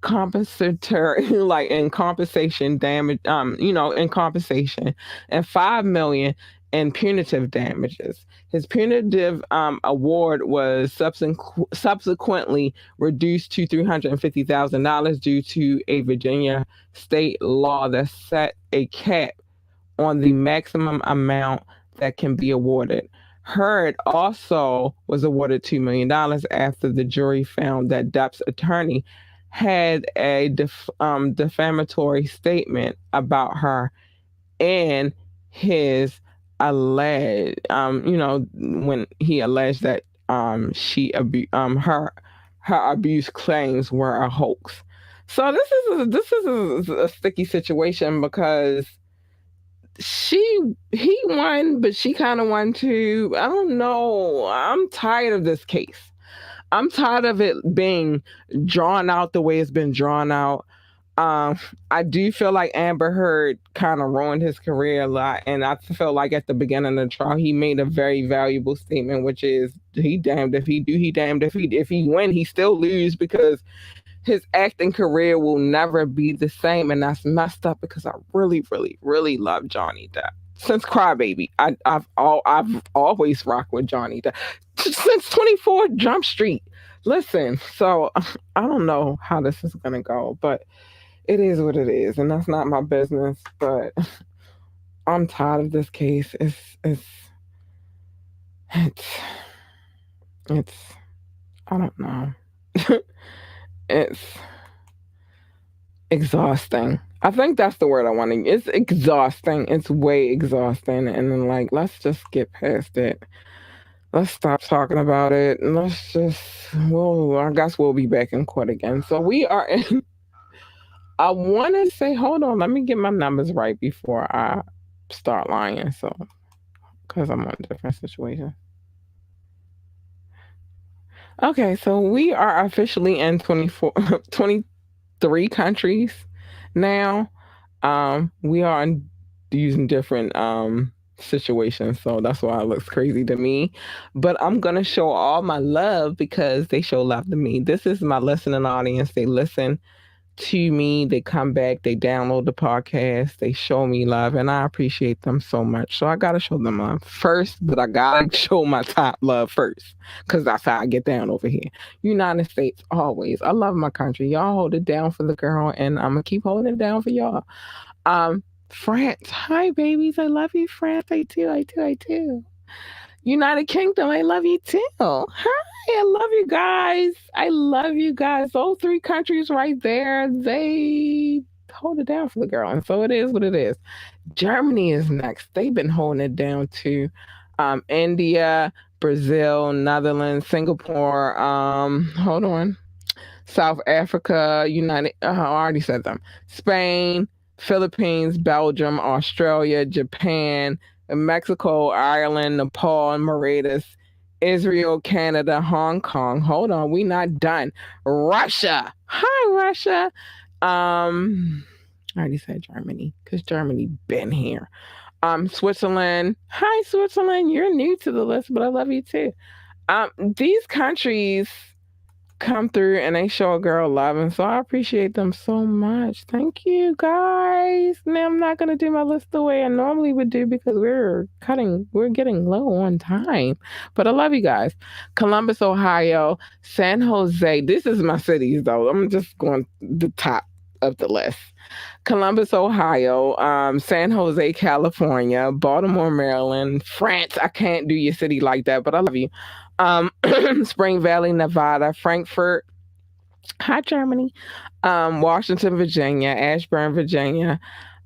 compensatory in compensation damage in compensation, and $5 million in punitive damages. His punitive award was subsequently reduced to $350,000 due to a Virginia state law that set a cap on the maximum amount that can be awarded. Heard also was awarded $2 million after the jury found that Depp's attorney had a defamatory statement about her and his alleged, when he alleged that her abuse claims were a hoax. So this is a sticky situation because he won, but she kind of won too. I don't know. I'm tired of this case. I'm tired of it being drawn out the way it's been drawn out. I do feel like Amber Heard kind of ruined his career a lot, and I feel like at the beginning of the trial, he made a very valuable statement, which is he damned if he do, he damned if he win, he still lose because his acting career will never be the same, and that's messed up because I really, really, really love Johnny Depp. Since Crybaby, I've always rocked with Johnny Depp since 24 Jump Street. Listen, so I don't know how this is gonna go, but it is what it is, and that's not my business. But I'm tired of this case. It's I don't know. It's exhausting. I think that's the word I want to use. It's exhausting. It's way exhausting. And then, like, let's just get past it. Let's stop talking about it. And I guess we'll be back in court again. So we are in, I want to say, hold on, let me get my numbers right before I start lying. So, because I'm on a different situation. Okay, so we are officially in 23 countries now. We are using different situations, so that's why it looks crazy to me. But I'm gonna show all my love because they show love to me. This is my listening audience. They listen to me, they come back, they download the podcast, they show me love, and I appreciate them so much. So I gotta show them love first, but I gotta show my top love first because that's how I get down over here. United States, always. I love my country. Y'all hold it down for the girl, and I'm gonna keep holding it down for y'all. France, hi babies, I love you, France. I do. United Kingdom, I love you too. Hi, I love you guys. I love you guys. Those three countries right there, they hold it down for the girl. And so it is what it is. Germany is next. They've been holding it down too. India, Brazil, Netherlands, Singapore, hold on. South Africa, I already said them. Spain, Philippines, Belgium, Australia, Japan, Mexico, Ireland, Nepal, and Mauritius, Israel, Canada, Hong Kong. Hold on, we not done. Russia. Hi, Russia. I already said Germany because Germany been here. Switzerland. Hi, Switzerland. You're new to the list, but I love you too. These countries come through and they show a girl love, and so I appreciate them so much. Thank you guys. Now I'm not gonna do my list the way I normally would do because we're getting low on time. But I love you guys. Columbus, Ohio, San Jose. This is my cities though. I'm just going the top of the list. Columbus, Ohio, San Jose, California, Baltimore, Maryland, France. I can't do your city like that, but I love you. Spring Valley, Nevada, Frankfurt, hi Germany, Washington, Virginia, Ashburn, Virginia,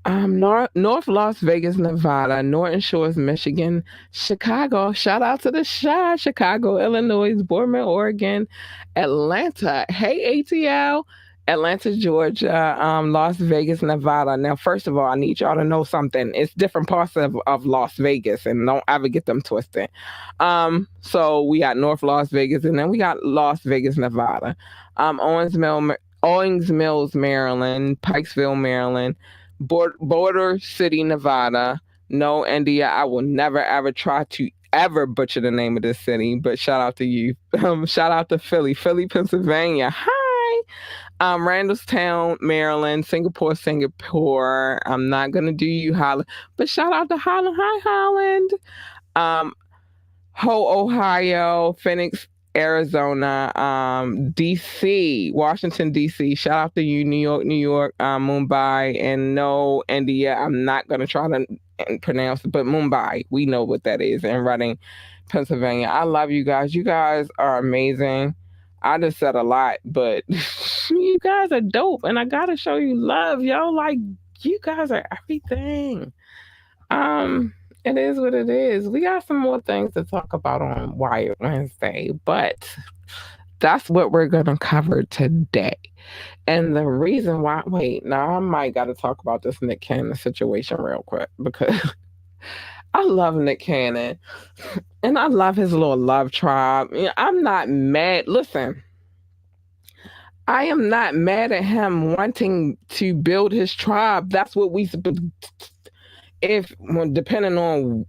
North Las Vegas, Nevada, Norton Shores, Michigan, Chicago. Shout out to the Chi, Chicago, Illinois, Boardman, Oregon, Atlanta. Hey ATL. Atlanta, Georgia, Las Vegas, Nevada. Now, first of all, I need y'all to know something. It's different parts of Las Vegas, and don't ever get them twisted. So we got North Las Vegas, and then we got Las Vegas, Nevada. Owings Mills, Maryland, Pikesville, Maryland, Border City, Nevada. No, India. I will never ever try to ever butcher the name of this city, but shout out to you. Shout out to Philly, Pennsylvania. Hi. Randallstown, Maryland, Singapore. I'm not gonna do you Holland, but shout out to Holland. Hi, Holland. Ohio, Phoenix, Arizona, DC, Washington, DC. Shout out to you, New York, Mumbai, and no, India. I'm not gonna try to pronounce it, but Mumbai. We know what that is. And Reading, Pennsylvania. I love you guys. You guys are amazing. I just said a lot, but you guys are dope, and I gotta show you love, y'all. Like, you guys are everything. It is what it is. We got some more things to talk about on Wired Wednesday, but that's what we're gonna cover today. And the reason why, wait, now I might gotta talk about this Nick Cannon situation real quick because I love Nick Cannon and I love his little love tribe. I'm not mad. Listen, I am not mad at him wanting to build his tribe. That's what we depending on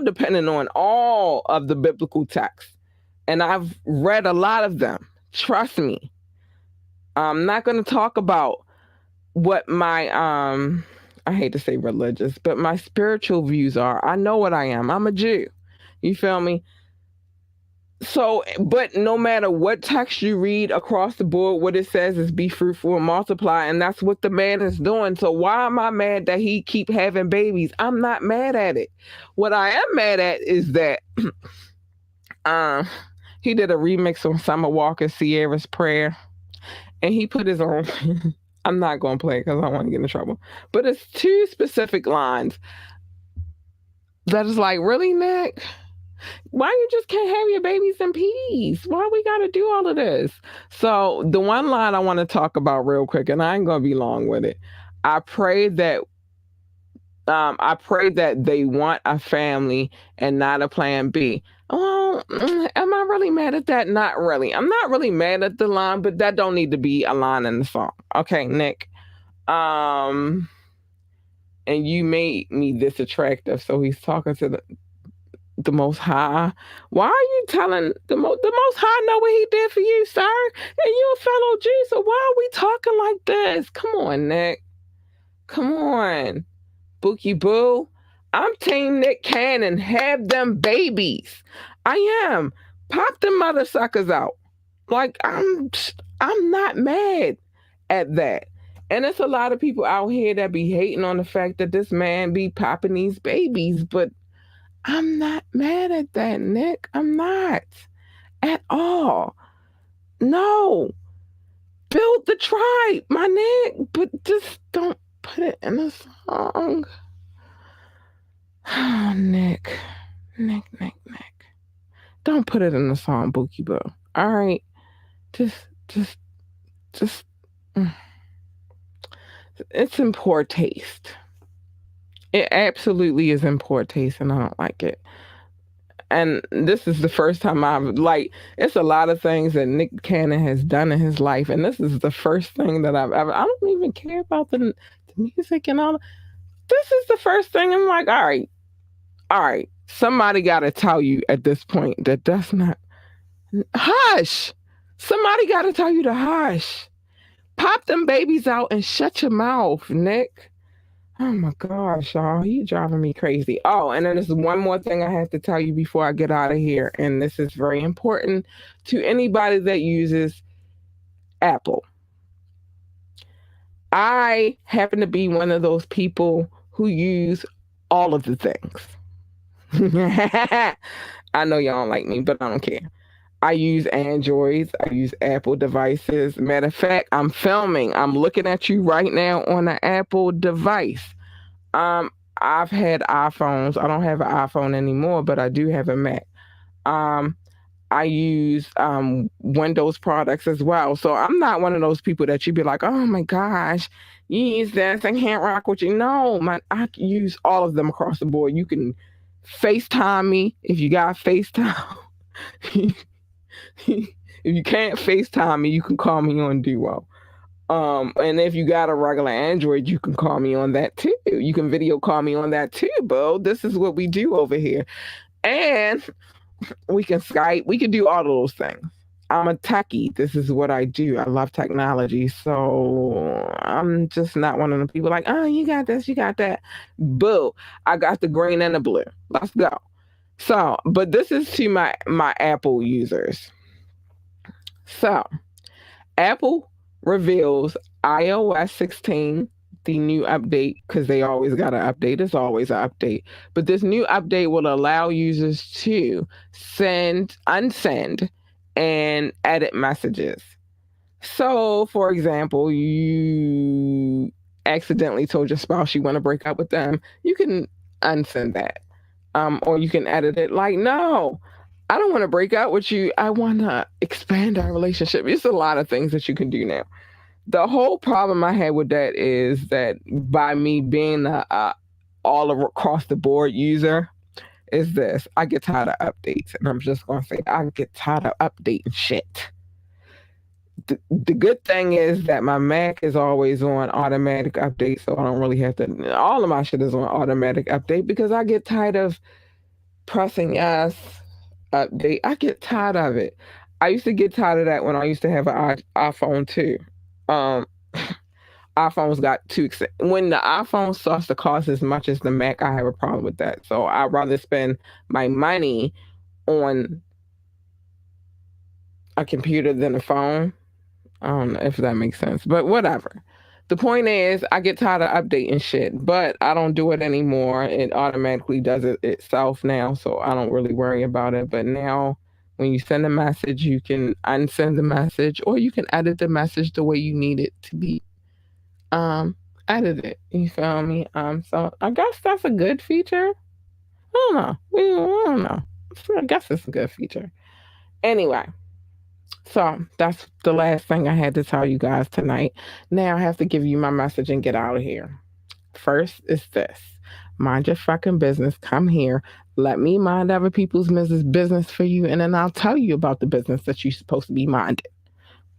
depending on all of the biblical texts. And I've read a lot of them. Trust me. I'm not going to talk about what my I hate to say religious, but my spiritual views are. I know what I am. I'm a Jew. You feel me? So, but no matter what text you read across the board, what it says is be fruitful and multiply, and that's what the man is doing. So why am I mad that he keep having babies? I'm not mad at it. What I am mad at is that he did a remix on Summer Walker, Sierra's Prayer, and he put his own I'm not going to play it because I don't want to get in trouble. But it's two specific lines that is like, really, Nick? Why you just can't have your babies in peace? Why we got to do all of this? So the one line I want to talk about real quick, and I ain't going to be long with it. I pray that I pray that they want a family and not a plan B. Well, am I really mad at that? Not really. I'm not really mad at the line, but that don't need to be a line in the song. Okay, Nick. Um, and you made me this attractive. So he's talking to the Most High. Why are you telling the Most High know what he did for you, sir? And you a fellow Jew, so why are we talking like this? Come on, Nick. Come on, Bookie Boo. I'm Team Nick Cannon. Have them babies. I am. Pop them mother suckers out. Like I'm not mad at that. And it's a lot of people out here that be hating on the fact that this man be popping these babies, but I'm not mad at that, Nick. I'm not at all. No. Build the tribe, my Nick, but just don't put it in a song. Oh, Nick. Nick. Don't put it in the song, Bookie Boo. All right. Just. It's in poor taste. It absolutely is in poor taste, and I don't like it. And this is the first time it's a lot of things that Nick Cannon has done in his life, and this is the first thing that I've ever. I don't even care about the music and all. This is the first thing I'm like, all right. Somebody got to tell you at this point that that's not. Hush. Somebody got to tell you to hush. Pop them babies out and shut your mouth, Nick. Oh my gosh, y'all, you driving me crazy. Oh, and then there's one more thing I have to tell you before I get out of here, and this is very important to anybody that uses Apple. I happen to be one of those people who use all of the things. I know y'all don't like me, but I don't care. I use Androids. I use Apple devices. Matter of fact, I'm filming. I'm looking at you right now on an Apple device. I've had iPhones. I don't have an iPhone anymore, but I do have a Mac. I use Windows products as well. So I'm not one of those people that you'd be like, oh my gosh, you use this, I can't rock with you. No, I use all of them across the board. You can FaceTime me if you got FaceTime. If you can't FaceTime me, you can call me on Duo. And if you got a regular Android, you can call me on that too. You can video call me on that too, bro. This is what we do over here. And we can Skype. We can do all of those things. I'm a techie. This is what I do. I love technology. So I'm just not one of the people like, oh, you got this, you got that. Boo. I got the green and the blue. Let's go. So, but this is to my Apple users. So, Apple reveals iOS 16, the new update, because they always got an update. It's always an update. But this new update will allow users to send, unsend, and edit messages. So, for example, you accidentally told your spouse you want to break up with them. You can unsend that. Or you can edit it like, no, I don't want to break up with you. I want to expand our relationship. It's a lot of things that you can do now. The whole problem I had with that is that by me being a all across the board user, is this. I get tired of updates. And I'm just going to say, I get tired of updating shit. The good thing is that my Mac is always on automatic update, so I don't really have to. All of my shit is on automatic update because I get tired of pressing yes, update. I get tired of it. I used to get tired of that when I used to have an iPhone too. iPhones got too expensive. When the iPhone starts to cost as much as the Mac, I have a problem with that. So I'd rather spend my money on a computer than a phone. I don't know if that makes sense, but whatever. The point is, I get tired of updating shit, but I don't do it anymore. It automatically does it itself now, so I don't really worry about it. But now, when you send a message, you can unsend the message, or you can edit the message the way you need it to be edited. You feel me? So I guess that's a good feature. I don't know. I don't know. I guess it's a good feature. Anyway. So that's the last thing I had to tell you guys tonight. Now I have to give you my message and get out of here. First is this. Mind your fucking business. Come here. Let me mind other people's business for you, and then I'll tell you about the business that you're supposed to be minding.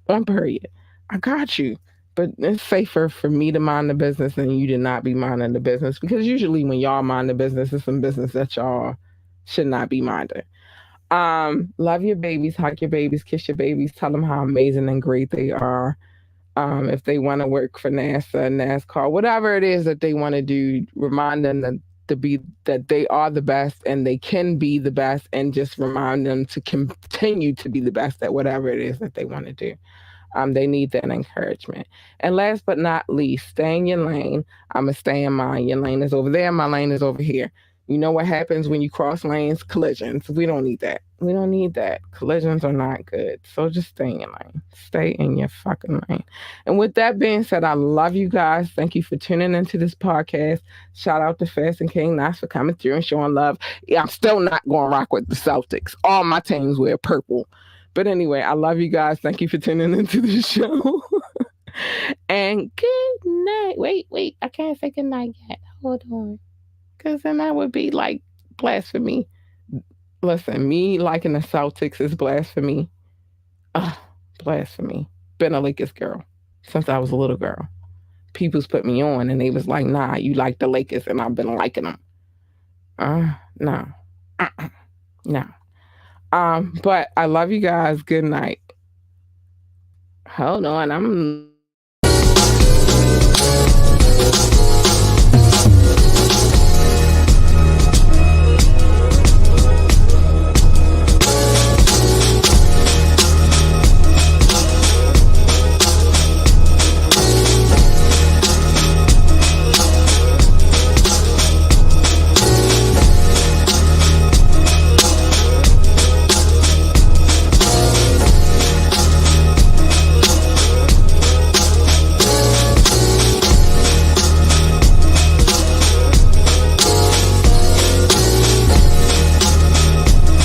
On period. I got you. But it's safer for me to mind the business than you to not be minding the business, because usually when y'all mind the business, it's some business that y'all should not be minding. Love your babies, hug your babies, kiss your babies, tell them how amazing and great they are. If they want to work for NASA, NASCAR, whatever it is that they want to do, remind them that they are the best and they can be the best, and just remind them to continue to be the best at whatever it is that they want to do. They need that encouragement. And last but not least, stay in your lane. I'm going to stay in mine. Your lane is over there. My lane is over here. You know what happens when you cross lanes? Collisions. We don't need that. We don't need that. Collisions are not good. So just stay in your lane. Stay in your fucking lane. And with that being said, I love you guys. Thank you for tuning into this podcast. Shout out to Fast and King Knox for coming through and showing love. Yeah, I'm still not going to rock with the Celtics. All my teams wear purple. But anyway, I love you guys. Thank you for tuning into the show. And good night. Wait. I can't say good night yet. Hold on. Because then that would be like blasphemy. Listen, me liking the Celtics is blasphemy. Blasphemy. Been a Lakers girl since I was a little girl. People's put me on and they was like, nah, you like the Lakers, and I've been liking them. No. No. But I love you guys. Good night. Hold on. I'm